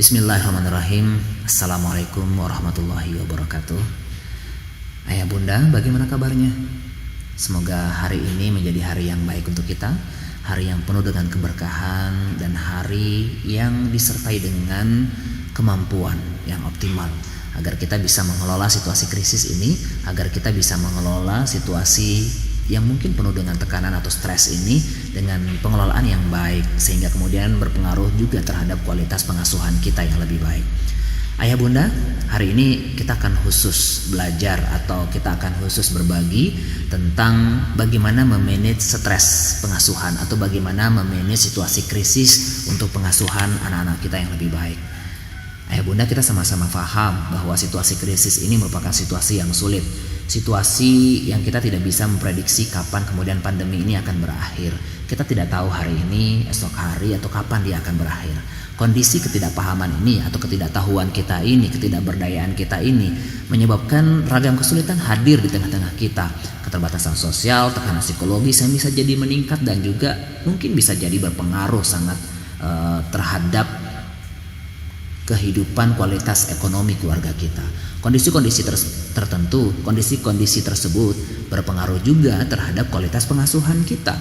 Bismillahirrahmanirrahim. Assalamualaikum warahmatullahi wabarakatuh. Ayah bunda, bagaimana kabarnya? Semoga hari ini menjadi hari yang baik untuk kita, hari yang penuh dengan keberkahan, dan hari yang disertai dengan kemampuan yang optimal agar kita bisa mengelola situasi krisis ini, agar kita bisa mengelola situasi yang mungkin penuh dengan tekanan atau stres ini dengan pengelolaan yang baik, sehingga kemudian berpengaruh juga terhadap kualitas pengasuhan kita yang lebih baik. Ayah bunda, hari ini kita akan khusus belajar atau kita akan khusus berbagi tentang bagaimana memanage stres pengasuhan atau bagaimana memanage situasi krisis untuk pengasuhan anak-anak kita yang lebih baik. Ayah bunda, kita sama-sama paham bahwa situasi krisis ini merupakan situasi yang sulit, situasi yang kita tidak bisa memprediksi kapan kemudian pandemi ini akan berakhir. Kita tidak tahu hari ini, esok hari, atau kapan dia akan berakhir. Kondisi ketidakpahaman ini atau ketidaktahuan kita ini, ketidakberdayaan kita ini menyebabkan ragam kesulitan hadir di tengah-tengah kita. Keterbatasan sosial, tekanan psikologis yang bisa jadi meningkat dan juga mungkin bisa jadi berpengaruh sangat terhadap kehidupan kualitas ekonomi keluarga kita. Kondisi-kondisi tertentu, kondisi-kondisi tersebut berpengaruh juga terhadap kualitas pengasuhan kita.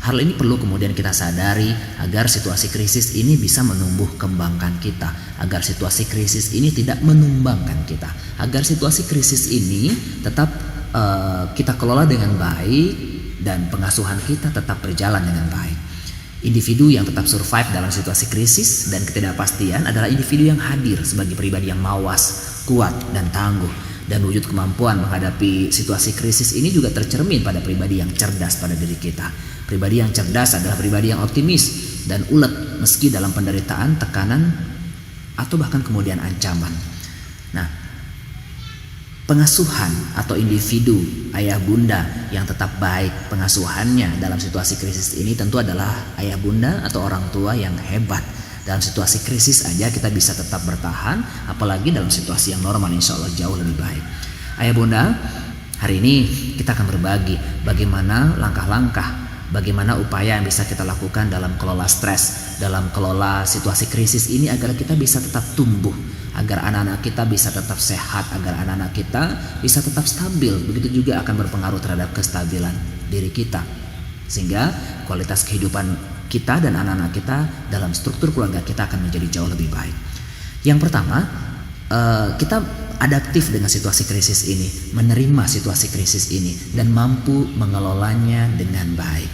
Hal ini perlu kemudian kita sadari agar situasi krisis ini bisa menumbuh kembangkan kita, agar situasi krisis ini tidak menumbangkan kita, agar situasi krisis ini tetap kita kelola dengan baik dan pengasuhan kita tetap berjalan dengan baik. Individu yang tetap survive dalam situasi krisis dan ketidakpastian adalah individu yang hadir sebagai pribadi yang mawas, kuat, dan tangguh. Dan wujud kemampuan menghadapi situasi krisis ini juga tercermin pada pribadi yang cerdas pada diri kita. Pribadi yang cerdas adalah pribadi yang optimis dan ulet meski dalam penderitaan, tekanan, atau bahkan kemudian ancaman. Nah, pengasuhan atau individu ayah bunda yang tetap baik pengasuhannya dalam situasi krisis ini tentu adalah ayah bunda atau orang tua yang hebat. Dalam situasi krisis aja kita bisa tetap bertahan, apalagi dalam situasi yang normal insya Allah jauh lebih baik. Ayah bunda, hari ini kita akan berbagi bagaimana langkah-langkah, bagaimana upaya yang bisa kita lakukan dalam kelola stres, dalam kelola situasi krisis ini agar kita bisa tetap tumbuh, agar anak-anak kita bisa tetap sehat, agar anak-anak kita bisa tetap stabil. Begitu juga akan berpengaruh terhadap kestabilan diri kita, sehingga kualitas kehidupan kita dan anak-anak kita dalam struktur keluarga kita akan menjadi jauh lebih baik. Yang pertama, kita adaptif dengan situasi krisis ini, menerima situasi krisis ini dan mampu mengelolanya dengan baik.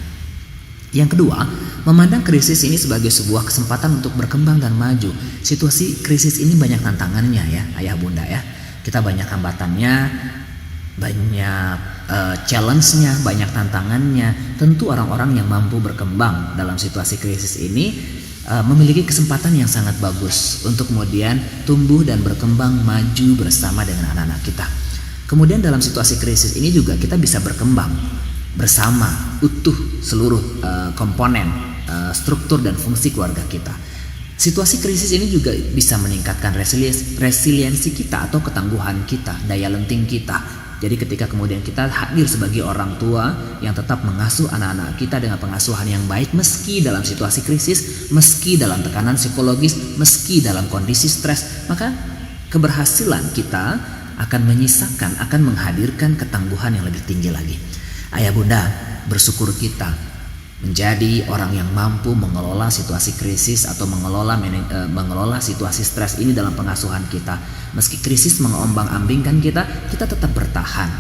Yang kedua, memandang krisis ini sebagai sebuah kesempatan untuk berkembang dan maju. Situasi krisis ini banyak tantangannya ya, ayah bunda ya. Kita banyak hambatannya, banyak challenge-nya, banyak tantangannya. Tentu orang-orang yang mampu berkembang dalam situasi krisis ini memiliki kesempatan yang sangat bagus untuk kemudian tumbuh dan berkembang maju bersama dengan anak-anak kita. Kemudian dalam situasi krisis ini juga kita bisa berkembang bersama utuh seluruh komponen struktur dan fungsi keluarga kita. Situasi krisis ini juga bisa meningkatkan resiliensi kita atau ketangguhan kita, daya lenting kita. Jadi ketika kemudian kita hadir sebagai orang tua yang tetap mengasuh anak-anak kita dengan pengasuhan yang baik meski dalam situasi krisis, meski dalam tekanan psikologis, meski dalam kondisi stres, maka keberhasilan kita akan menyisakan, akan menghadirkan ketangguhan yang lebih tinggi lagi. Ayah bunda, bersyukur kita menjadi orang yang mampu mengelola situasi krisis atau mengelola situasi stres ini dalam pengasuhan kita. Meski krisis mengombang-ambingkan kita tetap bertahan.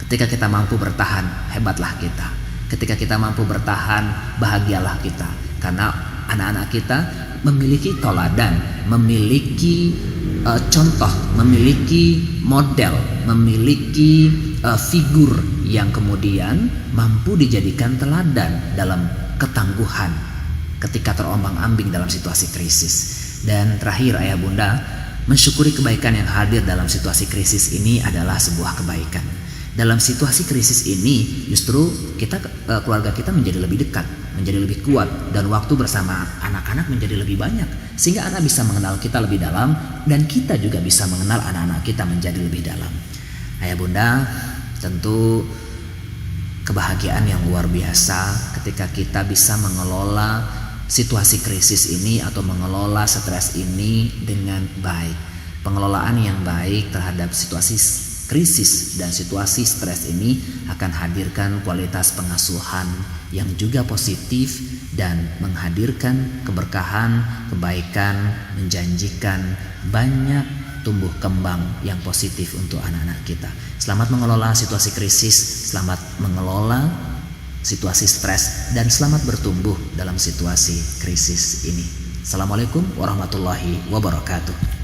Ketika kita mampu bertahan, hebatlah kita. Ketika kita mampu bertahan, bahagialah kita. Karena anak-anak kita memiliki toladan, memiliki contoh, memiliki model, memiliki figur yang kemudian mampu dijadikan teladan dalam ketangguhan ketika terombang-ambing dalam situasi krisis. Dan terakhir ayah bunda, mensyukuri kebaikan yang hadir dalam situasi krisis ini adalah sebuah kebaikan. Dalam situasi krisis ini justru kita keluarga kita menjadi lebih dekat, menjadi lebih kuat, dan waktu bersama anak-anak menjadi lebih banyak, sehingga anak bisa mengenal kita lebih dalam dan kita juga bisa mengenal anak-anak kita menjadi lebih dalam. Ayah bunda, tentu kebahagiaan yang luar biasa ketika kita bisa mengelola situasi krisis ini atau mengelola stres ini dengan baik. Pengelolaan yang baik terhadap situasi krisis dan situasi stres ini akan hadirkan kualitas pengasuhan yang juga positif dan menghadirkan keberkahan, kebaikan, menjanjikan banyak tumbuh kembang yang positif untuk anak-anak kita. Selamat mengelola situasi krisis, selamat mengelola situasi stres, dan selamat bertumbuh dalam situasi krisis ini. Assalamualaikum warahmatullahi wabarakatuh.